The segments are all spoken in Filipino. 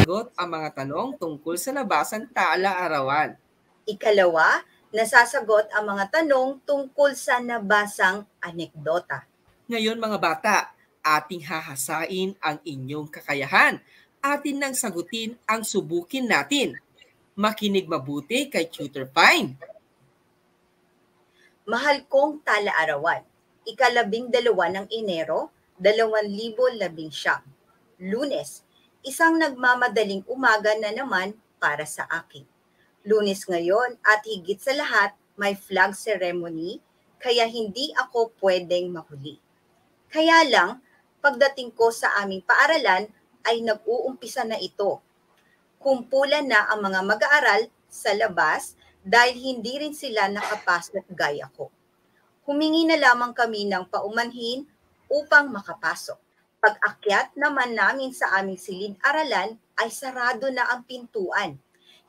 Sagot ang mga tanong tungkol sa nabasang taala-arawan. Ikalawa, nasasagot ang mga tanong tungkol sa nabasang anekdota. Ngayon mga bata, ating hahasain ang inyong kakayahan. Atin nang sagutin ang subukin natin. Makinig mabuti kay Tutor Fine. Mahal kong taala-arawan, ika-12 ng Enero, 2019. Lunes, isang nagmamadaling umaga na naman para sa akin. Lunes ngayon at higit sa lahat may flag ceremony kaya hindi ako pwedeng mahuli. Kaya lang, pagdating ko sa aming paaralan ay nag-uumpisa na ito. Kumpulan na ang mga mag-aaral sa labas dahil hindi rin sila nakapasok gaya ko. Humingi na lamang kami ng paumanhin upang makapasok. Pag-akyat naman namin sa aming silid-aralan ay sarado na ang pintuan.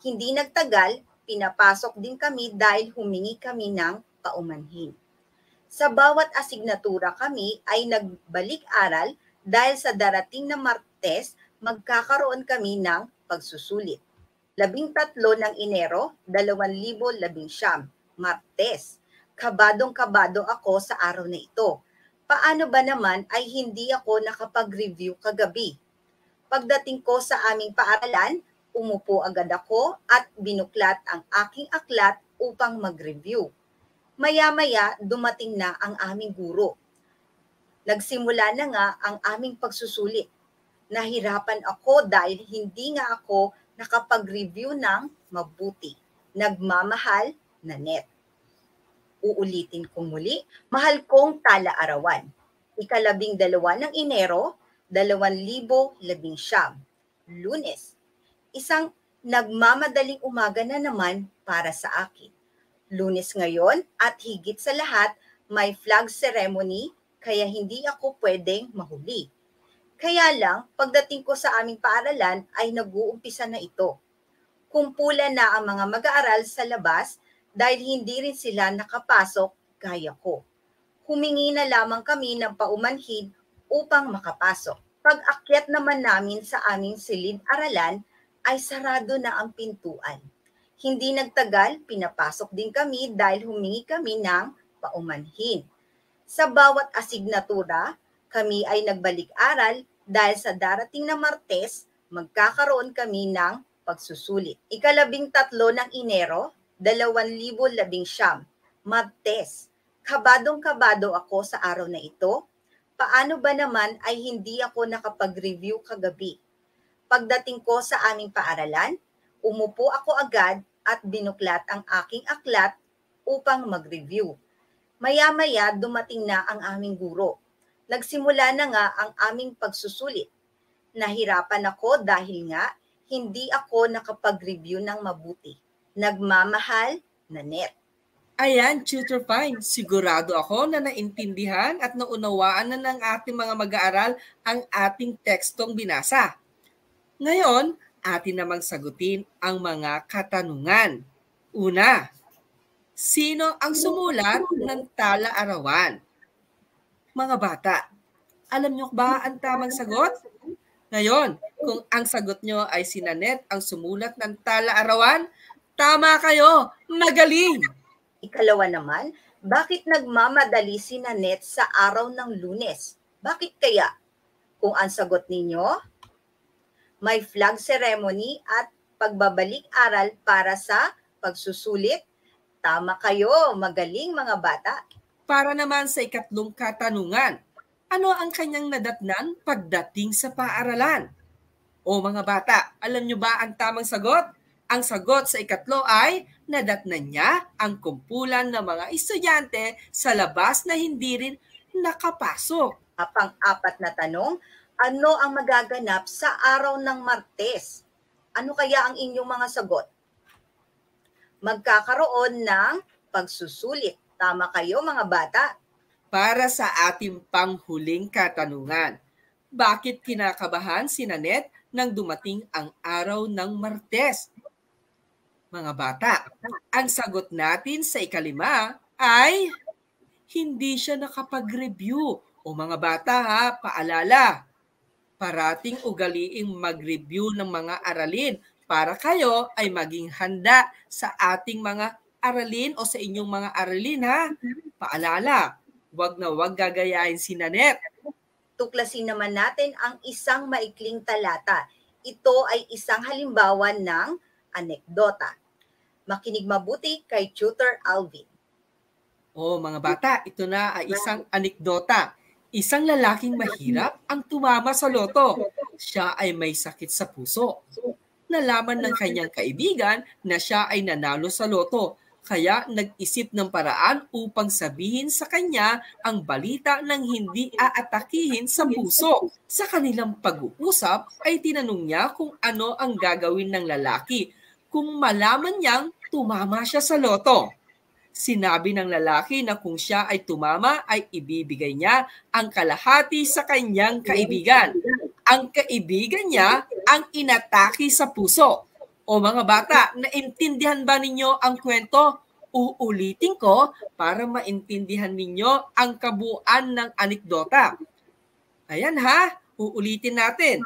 Hindi nagtagal, pinapasok din kami dahil humingi kami ng paumanhin. Sa bawat asignatura kami ay nagbalik-aral dahil sa darating na Martes, magkakaroon kami ng pagsusulit. 13 ng Enero, 2019, Martes. Kabadong-kabado ako sa araw na ito. Paano ba naman ay hindi ako nakapag-review kagabi? Pagdating ko sa aming paaralan, umupo agad ako at binuklat ang aking aklat upang mag-review. Maya-maya dumating na ang aming guro. Nagsimula na nga ang aming pagsusulit. Nahirapan ako dahil hindi nga ako nakapag-review ng mabuti. Nagmamahal, Nanette. Uulitin ko muli, mahal kong taala-arawan. Ika-12 ng Enero, 2019. Lunes. Isang nagmamadaling umaga na naman para sa akin. Lunes ngayon at higit sa lahat may flag ceremony kaya hindi ako pwedeng mahuli. Kaya lang, pagdating ko sa aming paaralan ay nag-uumpisa na ito. Kumpulan na ang mga mag-aaral sa labas dahil hindi rin sila nakapasok gaya ko. Humingi na lamang kami ng paumanhin upang makapasok. Pag-akyat naman namin sa aming silid-aralan ay sarado na ang pintuan. Hindi nagtagal, pinapasok din kami dahil humingi kami ng paumanhin. Sa bawat asignatura, kami ay nagbalik-aral dahil sa darating na Martes, magkakaroon kami ng pagsusulit. Ika-13 ng Enero, 2019, Martes. Kabadong-kabado ako sa araw na ito. Paano ba naman ay hindi ako nakapag-review kagabi? Pagdating ko sa aming paaralan, umupo ako agad at binuklat ang aking aklat upang mag-review. Maya-maya dumating na ang aming guro. Nagsimula na nga ang aming pagsusulit. Nahirapan ako dahil nga hindi ako nakapag-review ng mabuti. Nagmamahal, Nanette. Ayan, Tutor Fine. Sigurado ako na naintindihan at naunawaan na ng ating mga mag-aaral ang ating tekstong binasa. Ngayon, atin namang sagutin ang mga katanungan. Una, sino ang sumulat ng taala-arawan? Mga bata, alam niyo ba ang tamang sagot? Ngayon, kung ang sagot niyo ay si Nanette ang sumulat ng taala-arawan, tama kayo! Magaling! Ikalawa naman, bakit nagmamadali si Nanette sa araw ng Lunes? Bakit kaya? Kung ang sagot ninyo, may flag ceremony at pagbabalik-aral para sa pagsusulit, tama kayo, magaling mga bata. Para naman sa ikatlong katanungan, ano ang kanyang nadatnan pagdating sa paaralan? O mga bata, alam niyo ba ang tamang sagot? Ang sagot sa ikatlo ay nadatnan niya ang kumpulan ng mga estudyante sa labas na hindi rin nakapasok. Pang-apat na tanong, ano ang magaganap sa araw ng Martes? Ano kaya ang inyong mga sagot? Magkakaroon ng pagsusulit. Tama kayo mga bata. Para sa ating panghuling katanungan, bakit kinakabahan si Nanette nang dumating ang araw ng Martes? Mga bata, ang sagot natin sa ikalima ay hindi siya nakapag-review. O mga bata ha, paalala, parating ugaliing mag-review ng mga aralin para kayo ay maging handa sa ating mga aralin o sa inyong mga aralin ha. Paalala, wag na wag gagayahin si Nanette. Tuklasin naman natin ang isang maikling talata. Ito ay isang halimbawa ng anekdota. Makinig mabuti kay Tutor Alvin. O mga bata, ito na ay isang anekdota. Isang lalaking mahirap ang tumama sa loto. Siya ay may sakit sa puso. Nalaman ng kanyang kaibigan na siya ay nanalo sa loto. Kaya nag-isip ng paraan upang sabihin sa kanya ang balita ng hindi aatakihin sa puso. Sa kanilang pag-uusap ay tinanong niya kung ano ang gagawin ng lalaki kung malaman niyang tumama siya sa loto. Sinabi ng lalaki na kung siya ay tumama ay ibibigay niya ang kalahati sa kanyang kaibigan. Ang kaibigan niya ang inatake sa puso. O mga bata, naintindihan ba ninyo ang kwento? Uulitin ko para maintindihan ninyo ang kabuuan ng anekdota. Ayan ha, uulitin natin.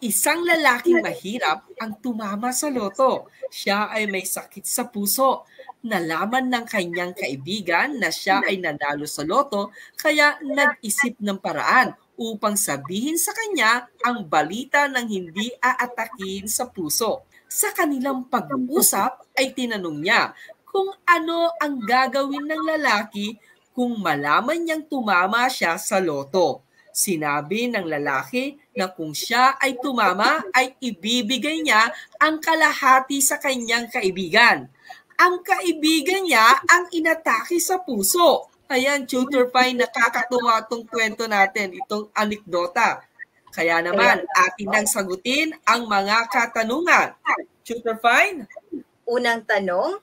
Isang lalaking mahirap ang tumama sa loto. Siya ay may sakit sa puso. Nalaman ng kanyang kaibigan na siya ay nanalo sa loto, kaya nag-isip ng paraan upang sabihin sa kanya ang balita ng hindi aatakihin sa puso. Sa kanilang pag-uusap ay tinanong niya kung ano ang gagawin ng lalaki kung malaman niyang tumama siya sa loto. Sinabi ng lalaki na kung siya ay tumama ay ibibigay niya ang kalahati sa kanyang kaibigan. Ang kaibigan niya ang inatake sa puso. Ayan, Tutor Fine, nakakatuwa itong kwento natin, itong anekdota. Kaya naman, atin nang sagutin ang mga katanungan. Tutor Fine? Unang tanong,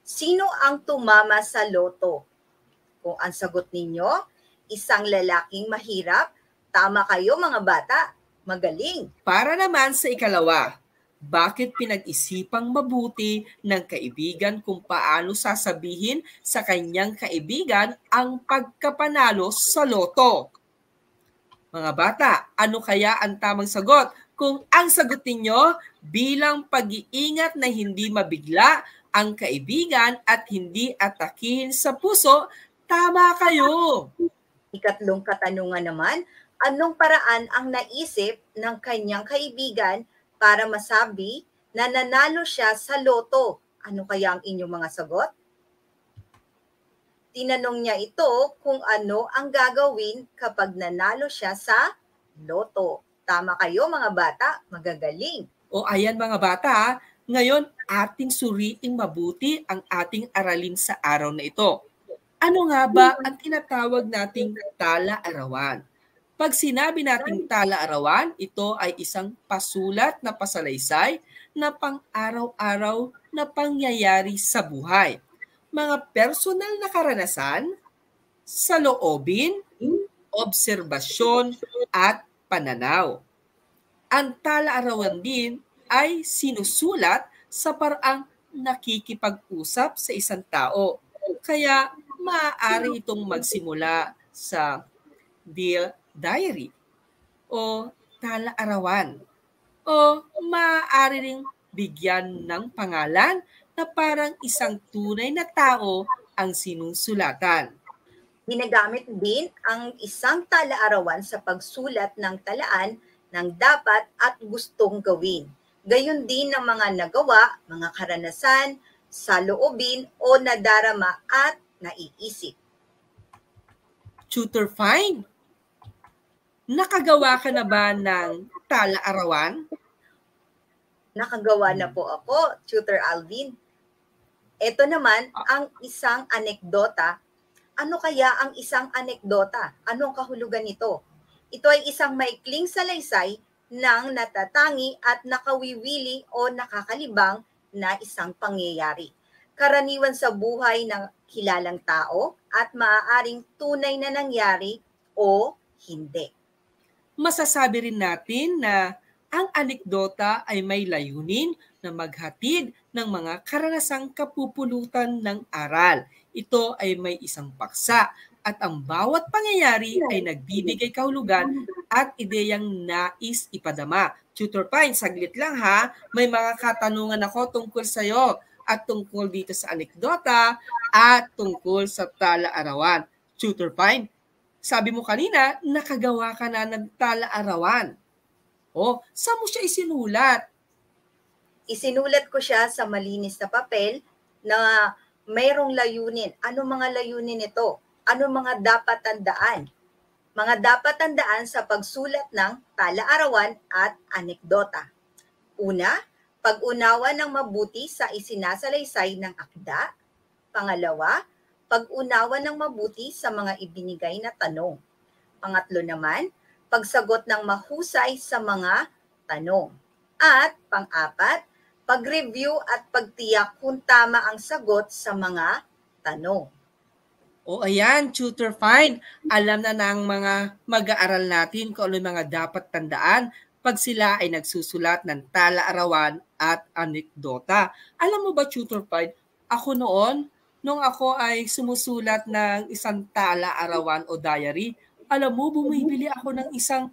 sino ang tumama sa loto? Kung ang sagot ninyo, isang lalaking mahirap, tama kayo mga bata, magaling. Para naman sa ikalawa, bakit pinag-isipang mabuti ng kaibigan kung paano sasabihin sa kanyang kaibigan ang pagkapanalo sa loto? Mga bata, ano kaya ang tamang sagot? Kung ang sagot ninyo bilang pag-iingat na hindi mabigla ang kaibigan at hindi atakihin sa puso, tama kayo. Ikatlong katanungan naman, anong paraan ang naisip ng kanyang kaibigan para masabi na nanalo siya sa loto? Ano kaya ang inyong mga sagot? Tinanong niya ito kung ano ang gagawin kapag nanalo siya sa loto. Tama kayo mga bata, magagaling. O ayan mga bata, ngayon ating suriing mabuti ang ating aralin sa araw na ito. Ano nga ba ang tinatawag nating tala-arawan? Pag sinabi nating tala-arawan, ito ay isang pasulat na pasalaysay na pang-araw-araw na pangyayari sa buhay. Mga personal na karanasan, saloobin, obserbasyon, at pananaw. Ang tala-arawan din ay sinusulat sa paraang nakikipag-usap sa isang tao. Kaya maaari itong magsimula sa diary o tala-arawan. O maaari ring bigyan ng pangalan na parang isang tunay na tao ang sinusulatan. Ginagamit din ang isang tala-arawan sa pagsulat ng talaan ng dapat at gustong gawin. Gayon din ng mga nagawa, mga karanasan, saloobin o nadarama at naiisip. Tutor Fine, nakagawa ka na ba ng tala-arawan? Nakagawa na po ako, Tutor Alvin. Ito naman ang isang anekdota. Ano kaya ang isang anekdota? Ano ang kahulugan nito? Ito ay isang maikling salaysay ng natatangi at nakawiwili o nakakalibang na isang pangyayari. Karaniwan sa buhay ng kilalang tao at maaaring tunay na nangyari o hindi. Masasabi rin natin na ang anekdota ay may layunin na maghatid ng mga karanasang kapupulutan ng aral. Ito ay may isang paksa at ang bawat pangyayari ay nagbibigay kahulugan at ideyang nais ipadama. Tutor Pine, saglit lang ha. May mga katanungan ako tungkol sa'yo at tungkol dito sa anekdota at tungkol sa tala-arawan. Tutor Pine, sabi mo kanina, nakagawa ka na ng tala-arawan. O, saan mo siya isinulat? Isinulat ko siya sa malinis na papel na mayroong layunin. Ano mga layunin nito? Ano mga dapat tandaan? Mga dapat tandaan sa pagsulat ng tala-arawan at anekdota. Una, pag-unawa ng mabuti sa isinasalaysay ng akda. Pangalawa, pag-unawa ng mabuti sa mga ibinigay na tanong. Pangatlo naman, pagsagot ng mahusay sa mga tanong. At pang-apat, pag-review at pagtiyak kung tama ang sagot sa mga tanong. O ayan, Tutor Fine. Alam na ng mga mag-aaral natin kung ano yung mga dapat tandaan pag sila ay nagsusulat ng tala-arawan at anekdota. Alam mo ba, Tutor Fine, ako noon, nung ako ay sumusulat ng isang tala-arawan o diary, alam mo, bumibili ako ng isang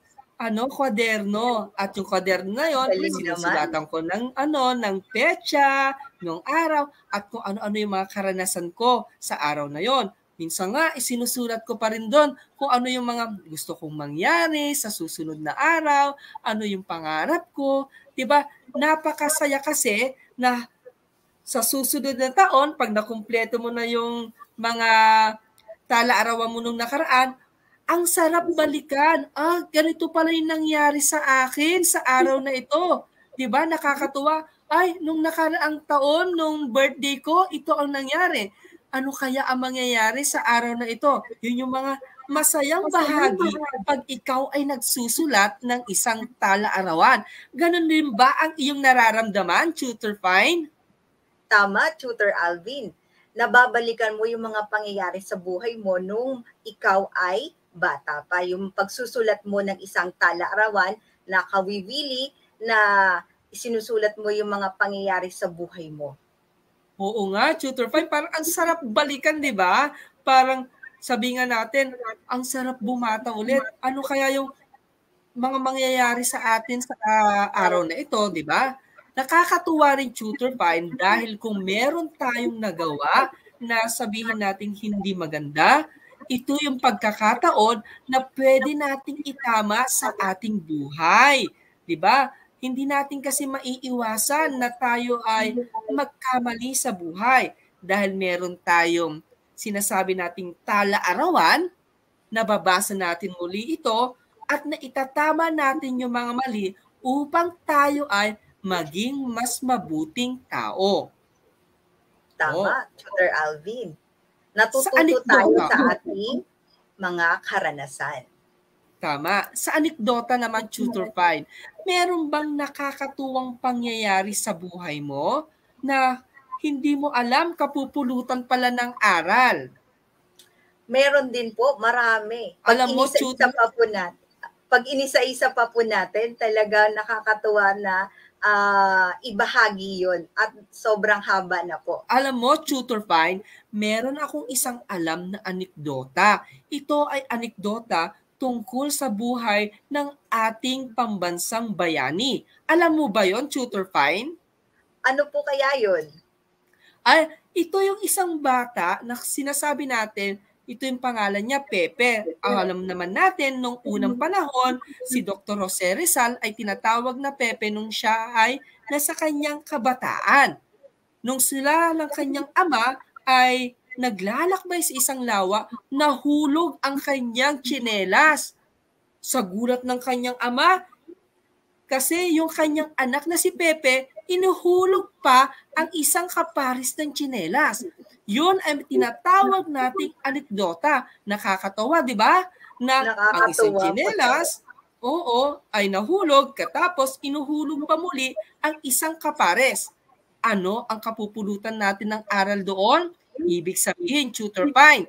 kwaderno. At yung kwaderno na yun, sinusulatan ko ng petsa, ng araw, at kung ano-ano yung mga karanasan ko sa araw na yon. Minsan nga, isinusulat ko pa rin doon kung ano yung mga gusto kong mangyari sa susunod na araw, ano yung pangarap ko. Diba? Napakasaya kasi na sa susunod na taon, pag nakumpleto mo na yung mga tala-arawan mo nung nakaraan, ang sarap balikan. Ganito pala yung nangyari sa akin sa araw na ito. 'Di ba? Nakakatuwa. Ay, nung nakaraang taon, nung birthday ko, ito ang nangyari. Ano kaya ang mangyayari sa araw na ito? Yun yung mga masayang bahagi pag ikaw ay nagsusulat ng isang tala-arawan. Ganon din ba ang iyong nararamdaman, Tutor Fine? Tama, Tutor Alvin. Nababalikan mo yung mga pangyayari sa buhay mo nung ikaw ay bata pa. Yung pagsusulat mo ng isang tala-arawan na kawiwili na sinusulat mo yung mga pangyayari sa buhay mo. Oo nga, Tutor Fine. Parang ang sarap balikan, di ba? Parang sabi nga natin, ang sarap bumata ulit. Ano kaya yung mga mangyayari sa atin sa araw na ito, di ba? Nakakatuwa rin, Tutor Fine, dahil kung meron tayong nagawa na sabihin natin hindi maganda, ito yung pagkakataon na pwede nating itama sa ating buhay. 'Di ba? Hindi natin kasi maiiwasan na tayo ay magkamali sa buhay dahil meron tayong sinasabi nating tala-arawan, nababasa natin muli ito at naitatama natin yung mga mali upang tayo ay maging mas mabuting tao. Tama, Tutor Alvin. Natututo tayo sa ating mga karanasan. Tama. Sa anekdota naman, Tutor Fine, meron bang nakakatuwang pangyayari sa buhay mo na hindi mo alam, kapupulutan pala ng aral? Meron din po, marami. Pag inisa-isa pa po natin, talaga nakakatuwa na ibahagi yun at sobrang haba na po. Alam mo, Tutor Fine, meron akong isang alam na anekdota. Ito ay anekdota tungkol sa buhay ng ating pambansang bayani. Alam mo ba yon, Tutor Fine? Ano po kaya yun? Ito yung isang bata na sinasabi natin, ito yung pangalan niya, Pepe. Alam naman natin, nung unang panahon, si Dr. Jose Rizal ay tinatawag na Pepe nung siya ay nasa kanyang kabataan. Nung sila ng kanyang ama ay naglalakbay sa isang lawa, nahulog ang kanyang tsinelas. Sa gulat ng kanyang ama, kasi yung kanyang anak na si Pepe, inuhulog pa ang isang kaparis ng tsinelas. Yun ay tinatawag nating anekdota. Nakakatawa, di ba? Na ang isang tsinelas, ay nahulog, katapos inuhulog pa muli ang isang kapares. Ano ang kapupulutan natin ng aral doon? Ibig sabihin, Tutor Fine,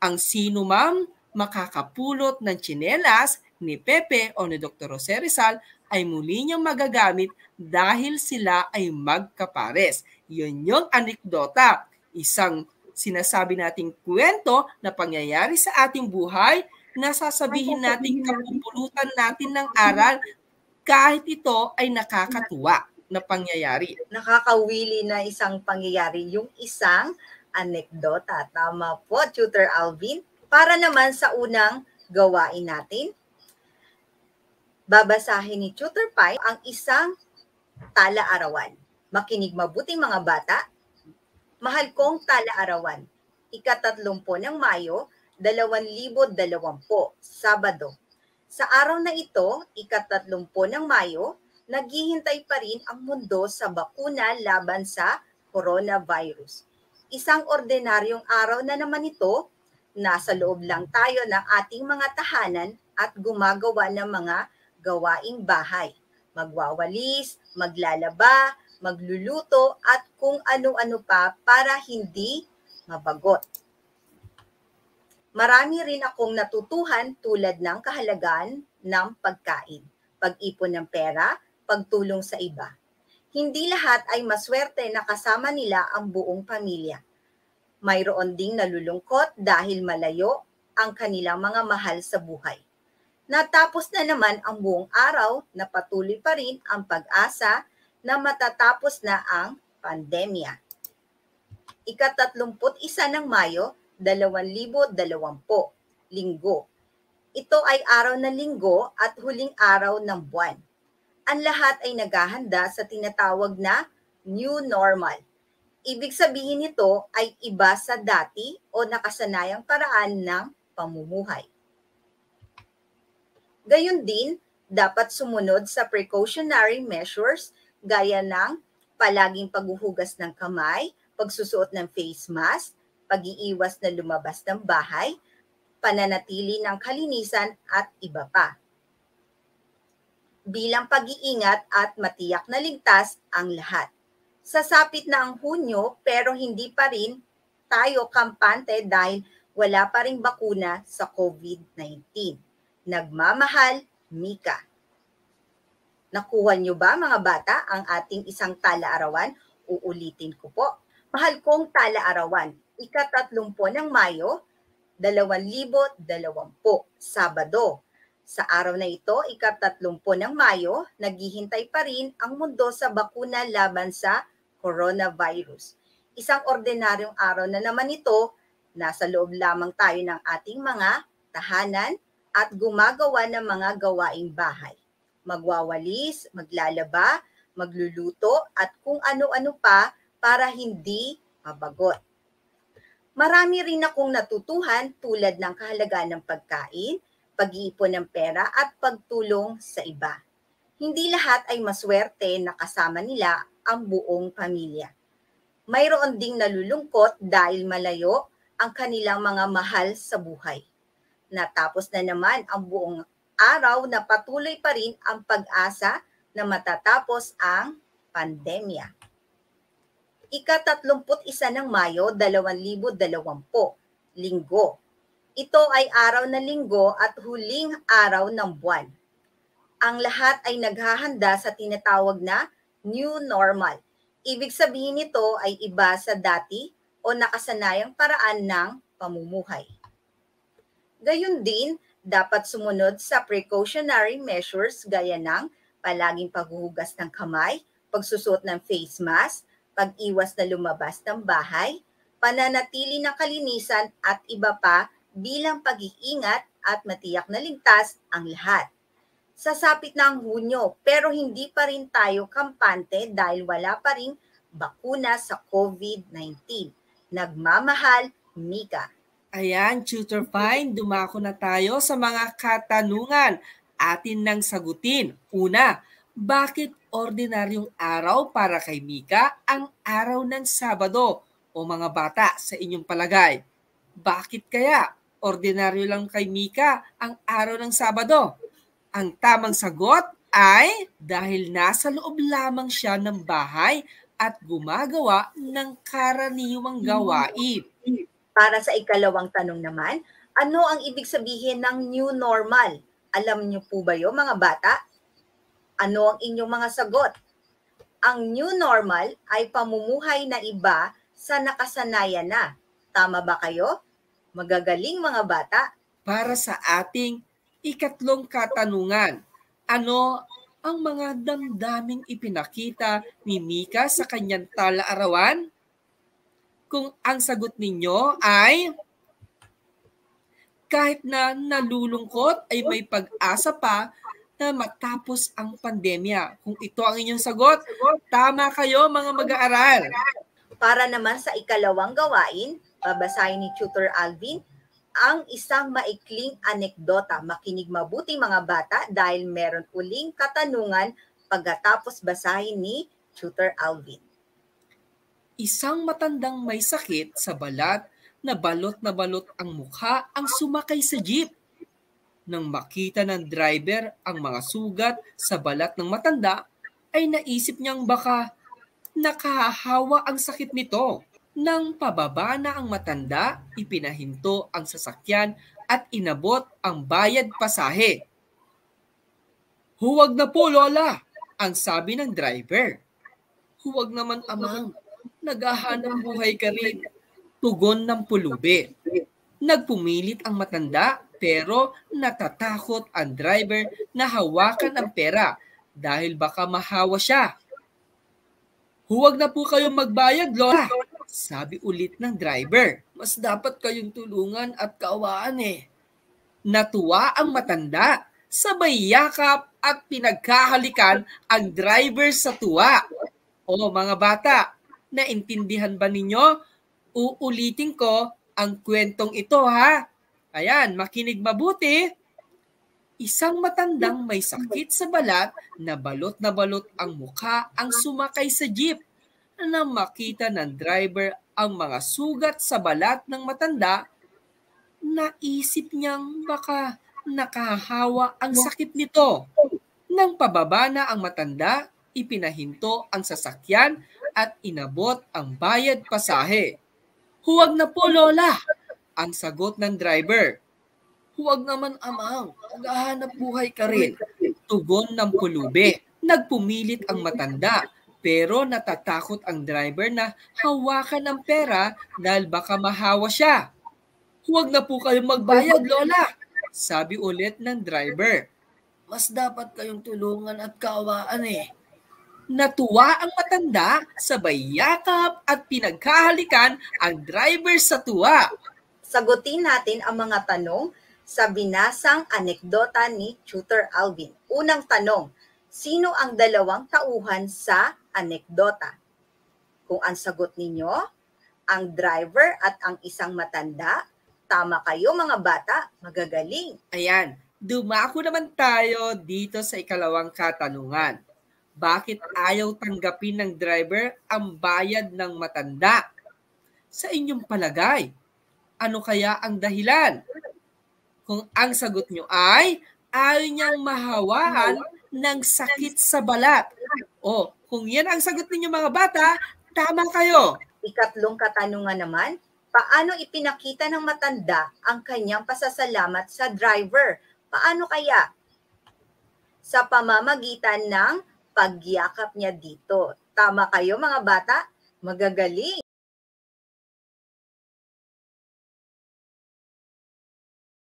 ang sino ma'am makakapulot ng tsinelas ni Pepe o ni Dr. Jose Rizal ay muli niyang magagamit dahil sila ay magkapares. Yun yung anekdota. Isang Sinasabi nating kwento na pangyayari sa ating buhay na sasabihin nating kapupulutan natin ng aral kahit ito ay nakakatuwa na pangyayari. Nakakawili na isang pangyayari yung isang anekdota. Tama po, Tutor Alvin. Para naman sa unang gawain natin, babasahin ni Tutor Pai ang isang tala-arawan. Makinig mabuting mga bata. Mahal kong tala-arawan, ika-30 ng Mayo, 2020, Sabado. Sa araw na ito, ika-30 ng Mayo, naghihintay pa rin ang mundo sa bakuna laban sa coronavirus. Isang ordinaryong araw na naman ito, nasa loob lang tayo ng ating mga tahanan at gumagawa ng mga gawaing bahay. Magwawalis, maglalaba, magluluto at kung ano-ano pa para hindi mabagot. Marami rin akong natutuhan tulad ng kahalagaan ng pagkain, pag-ipon ng pera, pagtulong sa iba. Hindi lahat ay maswerte na kasama nila ang buong pamilya. Mayroon ding nalulungkot dahil malayo ang kanilang mga mahal sa buhay. Natapos na naman ang buong araw na patuloy pa rin ang pag-asa na matatapos na ang pandemya. Ika-31 ng Mayo, 2020, Linggo. Ito ay araw ng linggo at huling araw ng buwan. Ang lahat ay naghahanda sa tinatawag na new normal. Ibig sabihin nito ay iba sa dati o nakasanayang paraan ng pamumuhay. Gayon din, dapat sumunod sa precautionary measures gaya ng palaging paghuhugas ng kamay, pagsusuot ng face mask, pag-iiwas na lumabas ng bahay, pananatili ng kalinisan at iba pa. Bilang pag-iingat at matiyak na ligtas ang lahat. Sasapit na ang Hunyo pero hindi pa rin tayo kampante dahil wala pa ring bakuna sa COVID-19. Nagmamahal, Mika. Nakuha niyo ba mga bata ang ating isang tala-arawan? Uulitin ko po. Mahal kong tala-arawan, ika-30 ng Mayo, 2020, Sabado. Sa araw na ito, ika-30 ng Mayo, naghihintay pa rin ang mundo sa bakuna laban sa coronavirus. Isang ordinaryong araw na naman ito, nasa loob lamang tayo ng ating mga tahanan at gumagawa ng mga gawaing bahay. Magwawalis, maglalaba, magluluto at kung ano-ano pa para hindi mabagot. Marami rin akong natutuhan tulad ng kahalagaan ng pagkain, pag-iipon ng pera at pagtulong sa iba. Hindi lahat ay maswerte na kasama nila ang buong pamilya. Mayroon ding nalulungkot dahil malayo ang kanilang mga mahal sa buhay. Natapos na naman ang buong araw na patuloy pa rin ang pag-asa na matatapos ang pandemya. Ika-31 ng Mayo, 2020, Linggo. Ito ay araw ng linggo at huling araw ng buwan. Ang lahat ay naghahanda sa tinatawag na new normal. Ibig sabihin nito ay iba sa dati o nakasanayang paraan ng pamumuhay. Gayon din, dapat sumunod sa precautionary measures gaya ng palaging paghuhugas ng kamay, pagsusuot ng face mask, pag-iwas na lumabas ng bahay, pananatili ng kalinisan at iba pa bilang pag-iingat at matiyak na ligtas ang lahat. Sasapit na ang Hunyo pero hindi pa rin tayo kampante dahil wala pa ring bakuna sa COVID-19. Nagmamahal, Mika. Ayan, Tutor Fine, dumako na tayo sa mga katanungan. Atin nang sagutin. Una, bakit ordinaryong araw para kay Mika ang araw ng Sabado? O mga bata, sa inyong palagay, bakit kaya ordinaryo lang kay Mika ang araw ng Sabado? Ang tamang sagot ay dahil nasa loob lamang siya ng bahay at gumagawa ng karaniwang gawain. Para sa ikalawang tanong naman, ano ang ibig sabihin ng new normal? Alam niyo po ba yun mga bata? Ano ang inyong mga sagot? Ang new normal ay pamumuhay na iba sa nakasanayan na. Tama ba kayo? Magagaling mga bata. Para sa ating ikatlong katanungan, ano ang mga damdaming ipinakita ni Mika sa kanyang tala-arawan? Kung ang sagot ninyo ay kahit na nalulungkot ay may pag-asa pa na matapos ang pandemya. Kung ito ang inyong sagot, tama kayo mga mag-aaral. Para naman sa ikalawang gawain, babasahin ni Tutor Alvin ang isang maikling anekdota. Makinig mabuti mga bata dahil meron uling katanungan pagkatapos basahin ni Tutor Alvin. Isang matandang may sakit sa balat na balot ang mukha ang sumakay sa jeep. Nang makita ng driver ang mga sugat sa balat ng matanda, ay naisip niyang baka nakahahawa ang sakit nito. Nang pababa na ang matanda, ipinahinto ang sasakyan at inabot ang bayad pasahe. "Huwag na po, Lola," ang sabi ng driver. "Huwag naman, amang. Naghahanap buhay ka rin," tugon ng pulubi. Nagpumilit ang matanda pero natatakot ang driver na hawakan ang pera dahil baka mahawa siya. "Huwag na po kayong magbayad, Lola," sabi ulit ng driver. "Mas dapat kayong tulungan at kaawaan eh." Natuwa ang matanda, sabay yakap at pinagkahalikan ang driver sa tuwa. O mga bata, naintindihan ba ninyo? Uulitin ko ang kwentong ito ha. Ayan, makinig mabuti. Isang matandang may sakit sa balat na balot ang mukha ang sumakay sa jeep. Nang makita ng driver ang mga sugat sa balat ng matanda, naisip niyang baka nakahawa ang sakit nito. Nang pababa na ang matanda, ipinahinto ang sasakyan at inabot ang bayad pasahe. "Huwag na po, Lola," ang sagot ng driver. "Huwag naman, amang. Naghahanap buhay ka rin," tugon ng pulubi. Nagpumilit ang matanda pero natatakot ang driver na hawakan ang pera dahil baka mahawa siya. "Huwag na po kayong magbayad, Lola," sabi ulit ng driver. "Mas dapat kayong tulungan at kaawaan eh." Natuwa ang matanda, sabay yakap at pinagkahalikan ang driver sa tuwa. Sagutin natin ang mga tanong sa binasang anekdota ni Tutor Alvin. Unang tanong, sino ang dalawang tauhan sa anekdota? Kung ang sagot ninyo, ang driver at ang isang matanda, tama kayo mga bata, magagaling. Ayan, dumako naman tayo dito sa ikalawang katanungan. Bakit ayaw tanggapin ng driver ang bayad ng matanda? Sa inyong palagay, ano kaya ang dahilan? Kung ang sagot nyo ay ayaw niyang mahawaan ng sakit sa balat. O, kung yan ang sagot ninyo mga bata, tama kayo. Ikatlong katanungan naman, paano ipinakita ng matanda ang kanyang pasasalamat sa driver? Paano kaya? Sa pamamagitan ng pagyakap niya dito. Tama kayo mga bata? Magagaling.